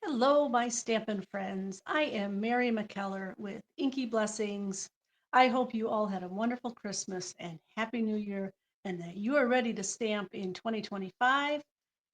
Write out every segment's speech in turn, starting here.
Hello, my Stampin' friends. I am Mary McKellar with Inky Blessings. I hope you all had a wonderful Christmas and Happy New Year and that you are ready to stamp in 2025.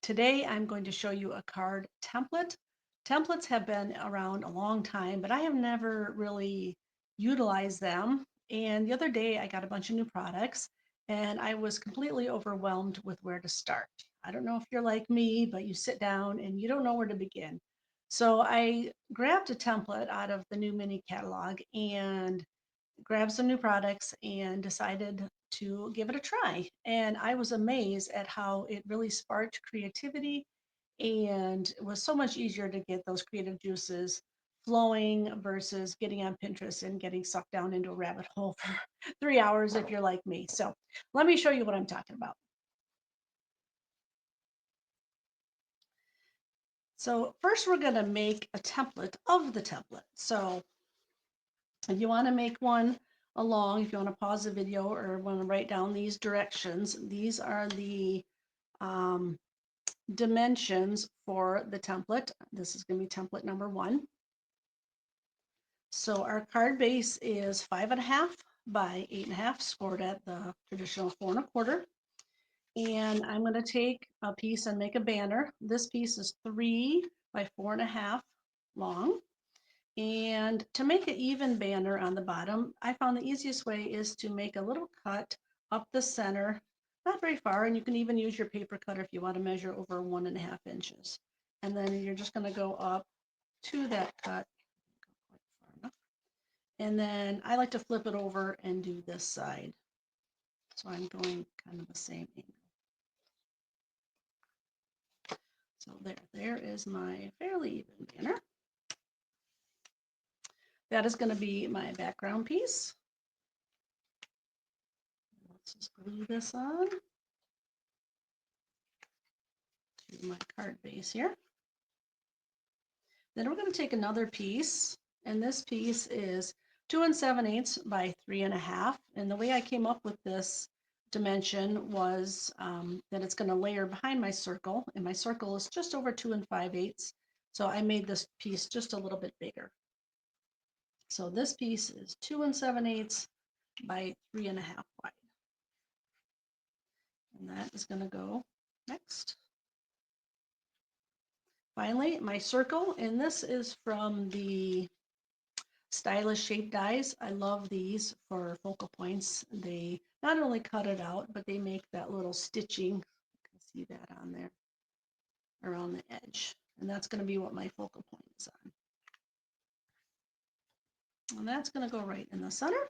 Today, I'm going to show you a card template. Templates have been around a long time, but I have never really utilized them. And the other day, I got a bunch of new products and I was completely overwhelmed with where to start. I don't know if you're like me, but you sit down and you don't know where to begin. So I grabbed a template out of the new mini catalog and grabbed some new products and decided to give it a try. And I was amazed at how it really sparked creativity and it was so much easier to get those creative juices flowing versus getting on Pinterest and getting sucked down into a rabbit hole for 3 hours if you're like me. So let me show you what I'm talking about. So first we're going to make a template of the template. So if you want to make one along, if you want to pause the video or want to write down these directions, these are the um, dimensions for the template. This is going to be template number 1. So our card base is 5.5 by 8.5, scored at the traditional 4 1/4. And I'm going to take a piece and make a banner. This piece is 3 by 4.5 long. And to make an even banner on the bottom, I found the easiest way is to make a little cut up the center, not very far, and you can even use your paper cutter if you want to measure over 1.5 inches. And then you're just going to go up to that cut. And then I like to flip it over and do this side. So I'm going kind of the same angle. So there is my fairly even banner. That is going to be my background piece. Let's just glue this on to my card base here. Then we're going to take another piece, and this piece is 2 7/8 by 3.5. And the way I came up with this dimension was that it's going to layer behind my circle, and my circle is just over 2 5/8. So I made this piece just a little bit bigger. So this piece is 2 7/8 by 3.5 wide. And that is going to go next. Finally, my circle, and this is from the Stylish Shape Dies. I love these for focal points. They not only cut it out, but they make that little stitching. You can see that on there around the edge. And that's going to be what my focal point is on. And that's going to go right in the center.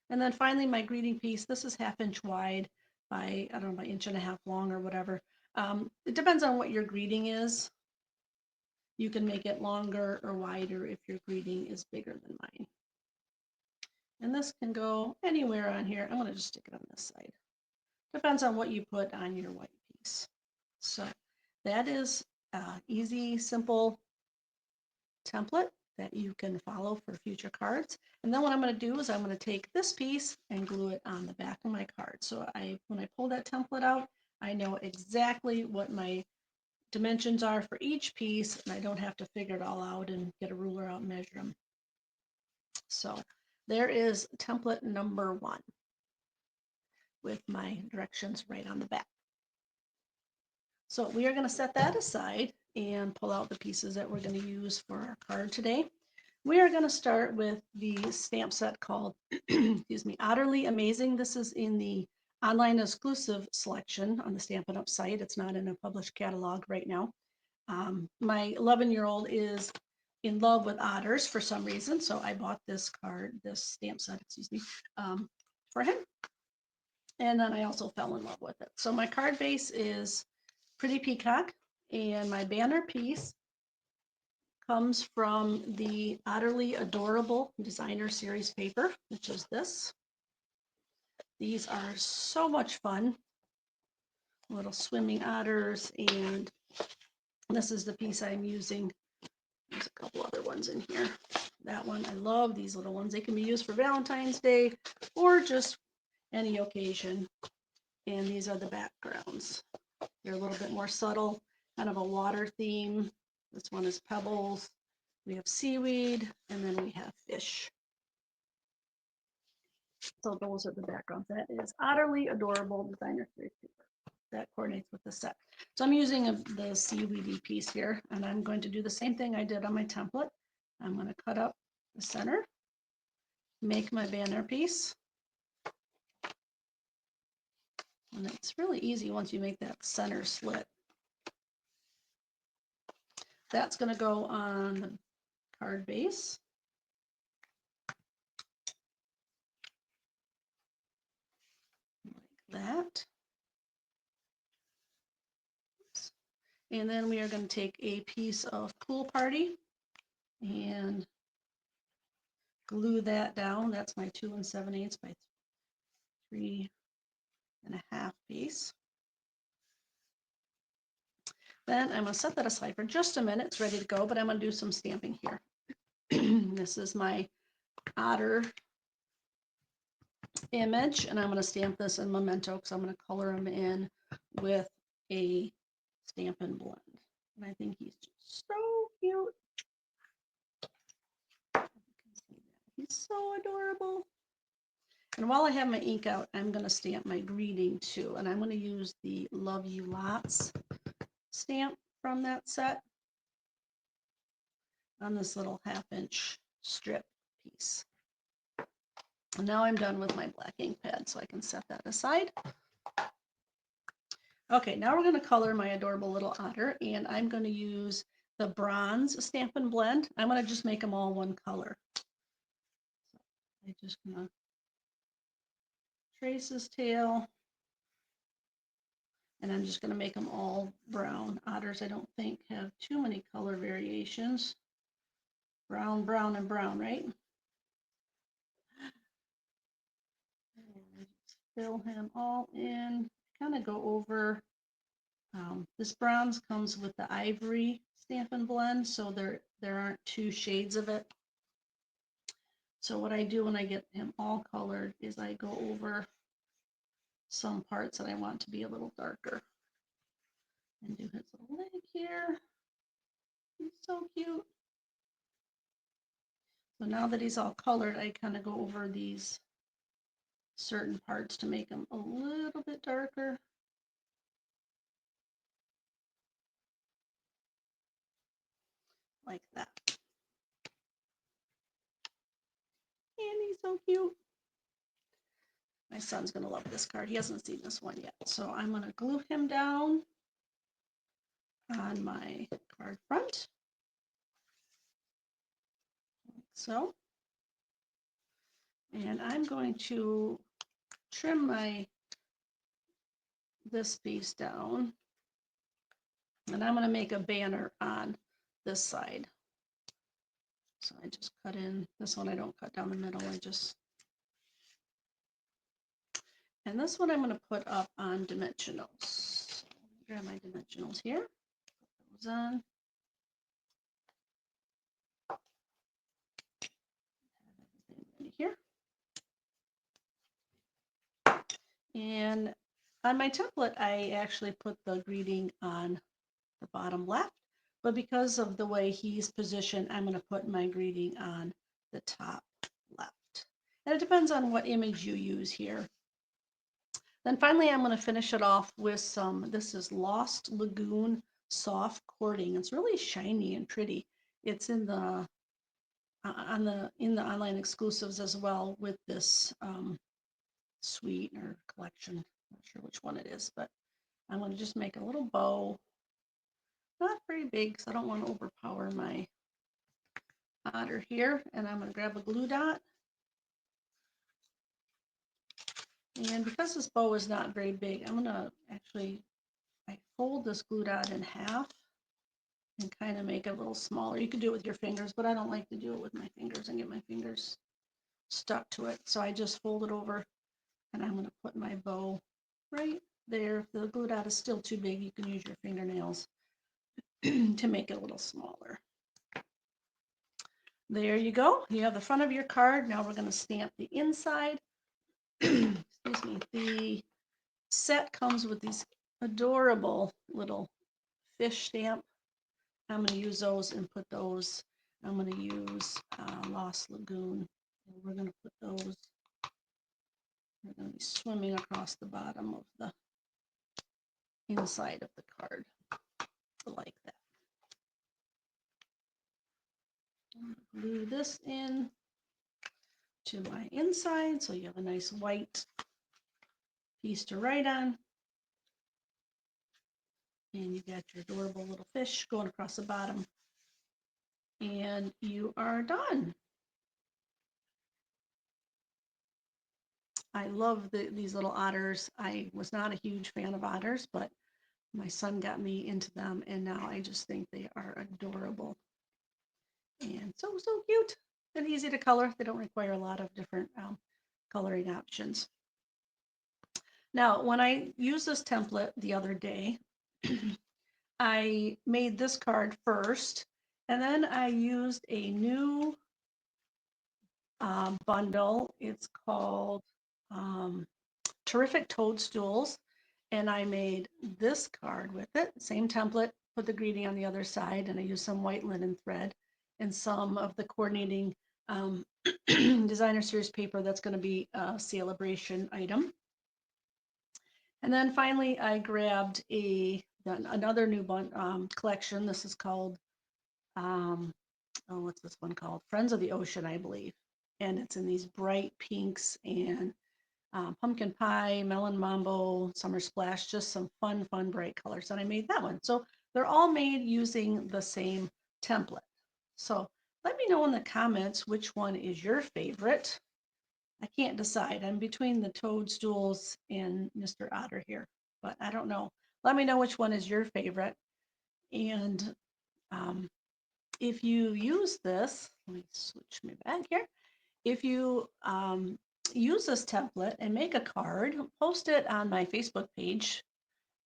And then finally, my greeting piece. This is 1/2 inch wide by, I don't know, by 1.5 inches long or whatever. It depends on what your greeting is. You can make it longer or wider if your greeting is bigger than mine. And this can go anywhere on here. I'm going to just stick it on this side. Depends on what you put on your white piece. So that is an easy, simple template that you can follow for future cards. And then what I'm going to do is I'm going to take this piece and glue it on the back of my card. So when I pull that template out, I know exactly what my dimensions are for each piece, and I don't have to figure it all out and get a ruler out and measure them. So there is template number 1 with my directions right on the back. So we are going to set that aside and pull out the pieces that we're going to use for our card today. We are going to start with the stamp set called, excuse me, Otterly Amazing. This is in the online exclusive selection on the Stampin' Up! Site. It's not in a published catalog right now. My 11-year-old is in love with otters for some reason, so I bought this stamp set, excuse me, for him. And then I also fell in love with it. So my card base is Pretty Peacock, and my banner piece comes from the Otterly Adorable Designer Series paper, which is this. These are so much fun. Little swimming otters, and this is the piece I'm using. There's a couple other ones in here. That one, I love these little ones. They can be used for Valentine's Day or just any occasion. And these are the backgrounds. They're a little bit more subtle, kind of a water theme. This one is pebbles. We have seaweed, and then we have fish. So those are the backgrounds. That is Otterly Adorable Designer Series paper. That coordinates with the set. So I'm using the seaweedy piece here, and I'm going to do the same thing I did on my template. I'm going to cut up the center, make my banner piece. And it's really easy once you make that center slit. That's going to go on the card base. Like that. Oops. And then we are going to take a piece of Pool Party and glue that down. That's my 2 7/8 by 3 1/2 piece. Then I'm going to set that aside for just a minute. It's ready to go, but I'm going to do some stamping here. This is my otter image, and I'm going to stamp this in Memento because I'm going to color him in with a Stampin' Blend. And I think he's just so cute. He's so adorable. And while I have my ink out, I'm going to stamp my greeting too. And I'm going to use the Love You Lots stamp from that set on this little 1/2-inch strip piece. And now I'm done with my black ink pad, so I can set that aside. Okay, now we're going to color my adorable little otter, and I'm going to use the bronze Stampin' Blend. I'm going to just make them all one color. So I'm just going to trace his tail, and I'm just going to make them all brown. Otters, I don't think, have too many color variations. Brown, brown, and brown, right? And fill him all in, kind of go over. This bronze comes with the ivory Stampin' Blend, so there aren't 2 shades of it. So what I do when I get him all colored is I go over some parts that I want to be a little darker. And do his little leg here. He's so cute. So now that he's all colored, I kind of go over these certain parts to make them a little bit darker. Like that. And he's so cute. My son's going to love this card. He hasn't seen this one yet. So I'm going to glue him down on my card front. Like so. And I'm going to trim this piece down. And I'm going to make a banner on this side. So I just cut in this one. I don't cut down the middle. And this one I'm going to put up on dimensionals. Grab my dimensionals here. Put those on. Have everything ready here. And on my template, I actually put the greeting on the bottom left, but because of the way he's positioned, I'm going to put my greeting on the top left. And it depends on what image you use here. Then finally, I'm going to finish it off with this is Lost Lagoon soft cording. It's really shiny and pretty. It's in the online exclusives as well with this suite or collection. Not sure which one it is, but I'm going to just make a little bow. Not very big, because I don't want to overpower my otter here. And I'm going to grab a glue dot. And because this bow is not very big, I'm going to I fold this glue dot in half and kind of make it a little smaller. You could do it with your fingers, but I don't like to do it with my fingers and get my fingers stuck to it. So I just fold it over, and I'm going to put my bow right there. If the glue dot is still too big, you can use your fingernails to make it a little smaller. There you go. You have the front of your card. Now we're going to stamp the inside. Excuse me. The set comes with these adorable little fish stamp I'm going to use those and put those. I'm going to use Lost Lagoon. And we're going to put those. We're going to be swimming across the bottom of the inside of the card like that. Glue this in to my inside so you have a nice white piece to write on. And you got your adorable little fish going across the bottom. And you are done. I love these little otters. I was not a huge fan of otters, but my son got me into them, and now I just think they are adorable. And so cute and easy to color. They don't require a lot of different coloring options. Now, when I used this template the other day, I made this card first, and then I used a new bundle. It's called Terrific Toadstools, and I made this card with it. Same template, put the greeting on the other side, and I used some white linen thread and some of the coordinating designer series paper that's going to be a celebration item. And then finally, I grabbed another new collection. This is called, what's this one called? Friends of the Ocean, I believe. And it's in these bright pinks and pumpkin pie, melon mambo, summer splash, just some fun, bright colors. And I made that one. So they're all made using the same template. So let me know in the comments which one is your favorite. I can't decide. I'm between the toadstools and Mr. Otter here, but I don't know. Let me know which one is your favorite. And if you use this, let me switch me back here. If you use this template and make a card, post it on my Facebook page,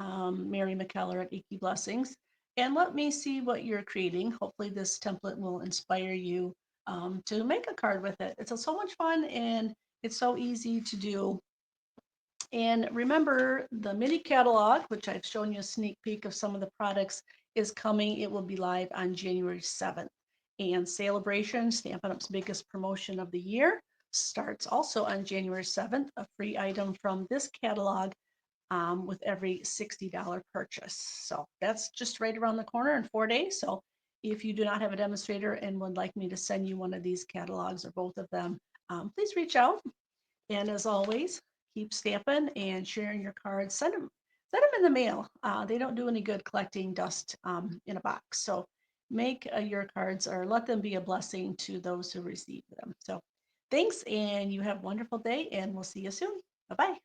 Mary McKellar at Icky Blessings, and let me see what you're creating. Hopefully this template will inspire you to make a card with it. It's so much fun and it's so easy to do. And remember, the mini catalog, which I've shown you a sneak peek of some of the products, is coming. It will be live on January 7th. And Celebration, Stampin' Up's biggest promotion of the year, starts also on January 7th, a free item from this catalog with every $60 purchase. So that's just right around the corner in 4 days. So if you do not have a demonstrator and would like me to send you one of these catalogs or both of them, please reach out. And as always, keep stamping and sharing your cards. Send them in the mail. They don't do any good collecting dust in a box. So make your cards or let them be a blessing to those who receive them. So thanks, and you have a wonderful day, and we'll see you soon. Bye-bye.